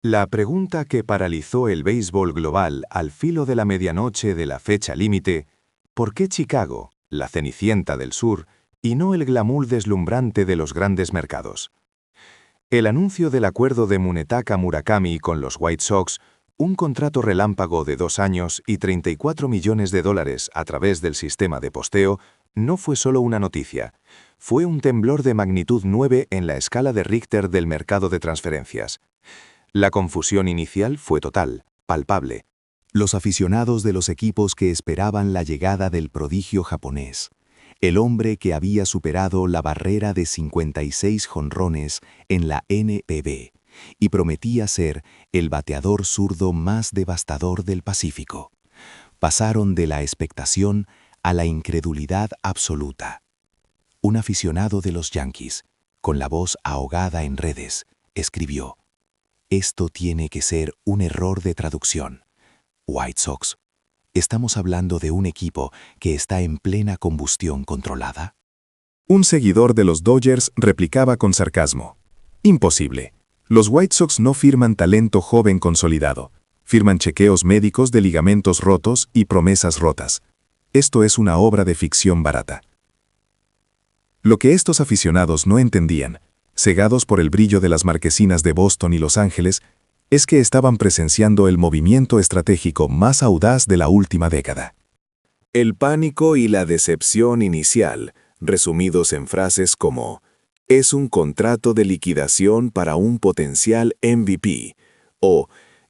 La pregunta que paralizó el béisbol global al filo de la medianoche de la fecha límite: ¿por qué Chicago, la Cenicienta del Sur, y no el glamour deslumbrante de los grandes mercados? El anuncio del acuerdo de Munetaka Murakami con los White Sox, un contrato relámpago de 2 años y $34 millones a través del sistema de posteo, no fue solo una noticia. Fue un temblor de magnitud 9 en la escala de Richter del mercado de transferencias. La confusión inicial fue total, palpable. Los aficionados de los equipos que esperaban la llegada del prodigio japonés, el hombre que había superado la barrera de 56 jonrones en la NPB y prometía ser el bateador zurdo más devastador del Pacífico, pasaron de la expectación a la incredulidad absoluta. Un aficionado de los Yankees, con la voz ahogada en redes, escribió: «Esto tiene que ser un error de traducción. White Sox, ¿estamos hablando de un equipo que está en plena combustión controlada?» Un seguidor de los Dodgers replicaba con sarcasmo: «Imposible. Los White Sox no firman talento joven consolidado. Firman chequeos médicos de ligamentos rotos y promesas rotas. Esto es una obra de ficción barata». Lo que estos aficionados no entendían, cegados por el brillo de las marquesinas de Boston y Los Ángeles, es que estaban presenciando el movimiento estratégico más audaz de la última década. El pánico y la decepción inicial, resumidos en frases como «es un contrato de liquidación para un potencial MVP» o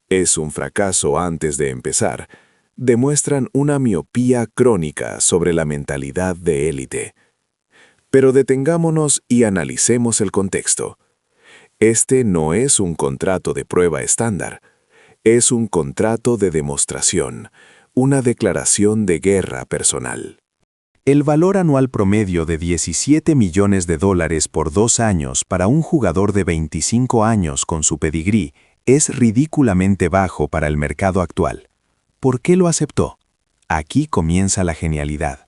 «es un fracaso antes de empezar», demuestran una miopía crónica sobre la mentalidad de élite. Pero detengámonos y analicemos el contexto. Este no es un contrato de prueba estándar, es un contrato de demostración, una declaración de guerra personal. El valor anual promedio de $17 millones por 2 años para un jugador de 25 años con su pedigrí es ridículamente bajo para el mercado actual. ¿Por qué lo aceptó? Aquí comienza la genialidad.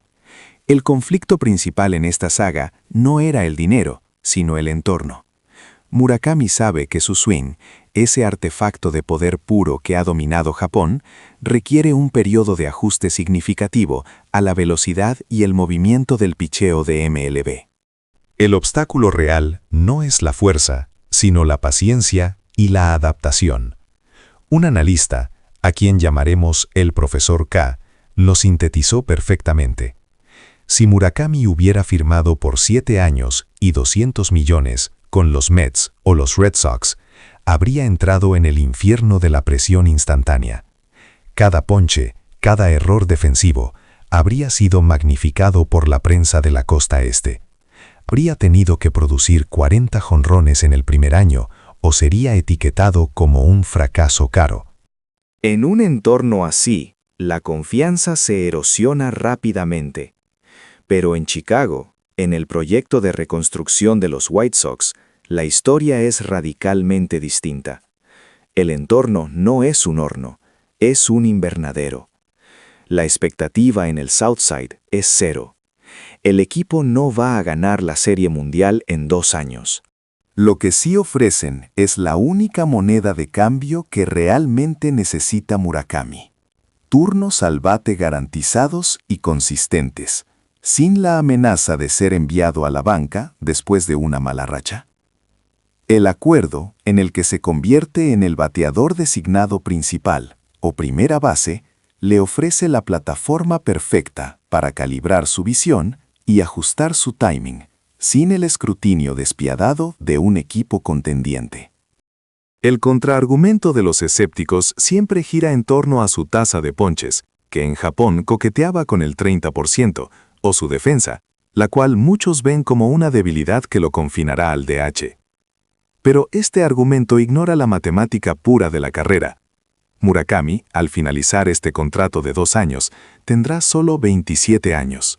El conflicto principal en esta saga no era el dinero, sino el entorno. Murakami sabe que su swing, ese artefacto de poder puro que ha dominado Japón, requiere un periodo de ajuste significativo a la velocidad y el movimiento del picheo de MLB. El obstáculo real no es la fuerza, sino la paciencia y la adaptación. Un analista, a quien llamaremos el profesor K, lo sintetizó perfectamente. Si Murakami hubiera firmado por 7 años y $200 millones con los Mets o los Red Sox, habría entrado en el infierno de la presión instantánea. Cada ponche, cada error defensivo, habría sido magnificado por la prensa de la costa este. Habría tenido que producir 40 jonrones en el primer año o sería etiquetado como un fracaso caro. En un entorno así, la confianza se erosiona rápidamente. Pero en Chicago, en el proyecto de reconstrucción de los White Sox, la historia es radicalmente distinta. El entorno no es un horno, es un invernadero. La expectativa en el Southside es 0. El equipo no va a ganar la Serie Mundial en 2 años. Lo que sí ofrecen es la única moneda de cambio que realmente necesita Murakami. Turnos al bate garantizados y consistentes, sin la amenaza de ser enviado a la banca después de una mala racha. El acuerdo, en el que se convierte en el bateador designado principal o primera base, le ofrece la plataforma perfecta para calibrar su visión y ajustar su timing, sin el escrutinio despiadado de un equipo contendiente. El contraargumento de los escépticos siempre gira en torno a su tasa de ponches, que en Japón coqueteaba con el 30%, o su defensa, la cual muchos ven como una debilidad que lo confinará al DH. Pero este argumento ignora la matemática pura de la carrera. Murakami, al finalizar este contrato de 2 años, tendrá solo 27 años.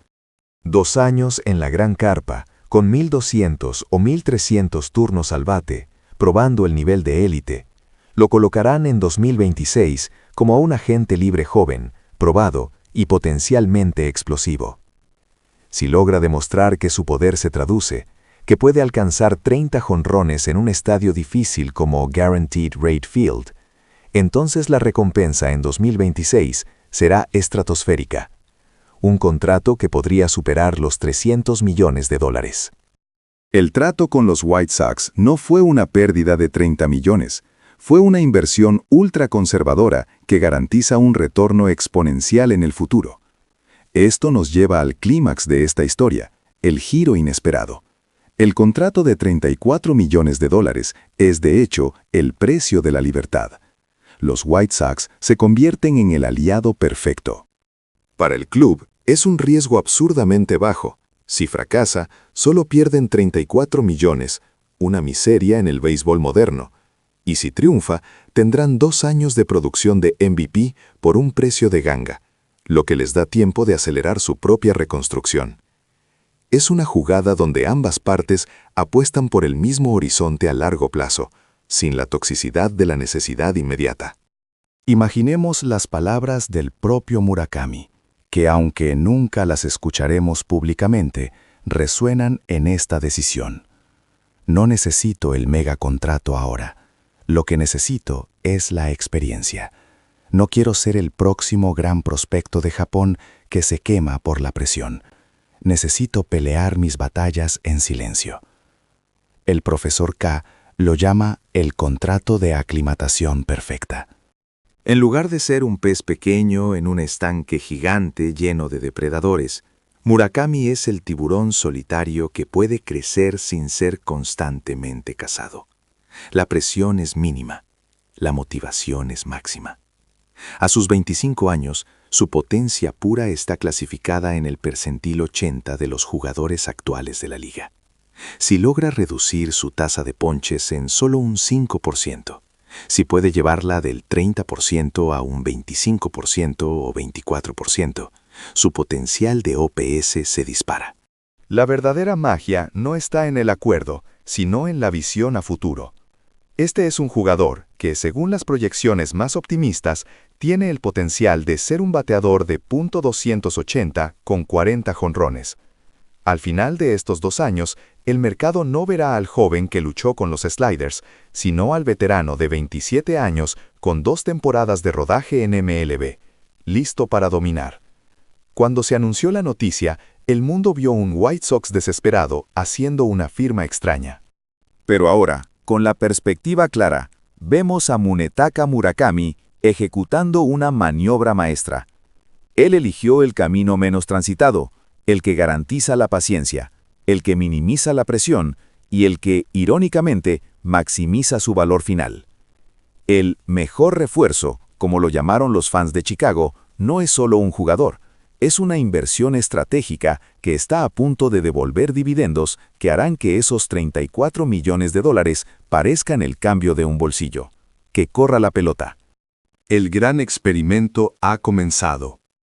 2 años en la gran carpa, con 1.200 o 1.300 turnos al bate, probando el nivel de élite, lo colocarán en 2026 como un agente libre joven, probado y potencialmente explosivo. Si logra demostrar que su poder se traduce, que puede alcanzar 30 jonrones en un estadio difícil como Guaranteed Rate Field, entonces la recompensa en 2026 será estratosférica. Un contrato que podría superar los $300 millones. El trato con los White Sox no fue una pérdida de 30 millones, fue una inversión ultraconservadora que garantiza un retorno exponencial en el futuro. Esto nos lleva al clímax de esta historia, el giro inesperado. El contrato de $34 millones es, de hecho, el precio de la libertad. Los White Sox se convierten en el aliado perfecto. Para el club, es un riesgo absurdamente bajo. Si fracasa, solo pierden 34 millones, una miseria en el béisbol moderno. Y si triunfa, tendrán 2 años de producción de MVP por un precio de ganga, lo que les da tiempo de acelerar su propia reconstrucción. Es una jugada donde ambas partes apuestan por el mismo horizonte a largo plazo, sin la toxicidad de la necesidad inmediata. Imaginemos las palabras del propio Murakami, que aunque nunca las escucharemos públicamente, resuenan en esta decisión. No necesito el megacontrato ahora. Lo que necesito es la experiencia. No quiero ser el próximo gran prospecto de Japón que se quema por la presión. Necesito pelear mis batallas en silencio. El profesor K lo llama el contrato de aclimatación perfecta. En lugar de ser un pez pequeño en un estanque gigante lleno de depredadores, Murakami es el tiburón solitario que puede crecer sin ser constantemente cazado. La presión es mínima, la motivación es máxima. A sus 25 años, su potencia pura está clasificada en el percentil 80 de los jugadores actuales de la liga. Si logra reducir su tasa de ponches en solo un 5%, si puede llevarla del 30% a un 25% o 24%, su potencial de OPS se dispara. La verdadera magia no está en el acuerdo, sino en la visión a futuro. Este es un jugador que, según las proyecciones más optimistas, tiene el potencial de ser un bateador de .280 con 40 jonrones. Al final de estos 2 años, el mercado no verá al joven que luchó con los sliders, sino al veterano de 27 años con 2 temporadas de rodaje en MLB, listo para dominar. Cuando se anunció la noticia, el mundo vio un White Sox desesperado haciendo una firma extraña. Pero ahora, con la perspectiva clara, vemos a Munetaka Murakami ejecutando una maniobra maestra. Él eligió el camino menos transitado, el que garantiza la paciencia, el que minimiza la presión y el que, irónicamente, maximiza su valor final. El mejor refuerzo, como lo llamaron los fans de Chicago, no es solo un jugador, es una inversión estratégica que está a punto de devolver dividendos que harán que esos $34 millones parezcan el cambio de un bolsillo. Que corra la pelota. El gran experimento ha comenzado.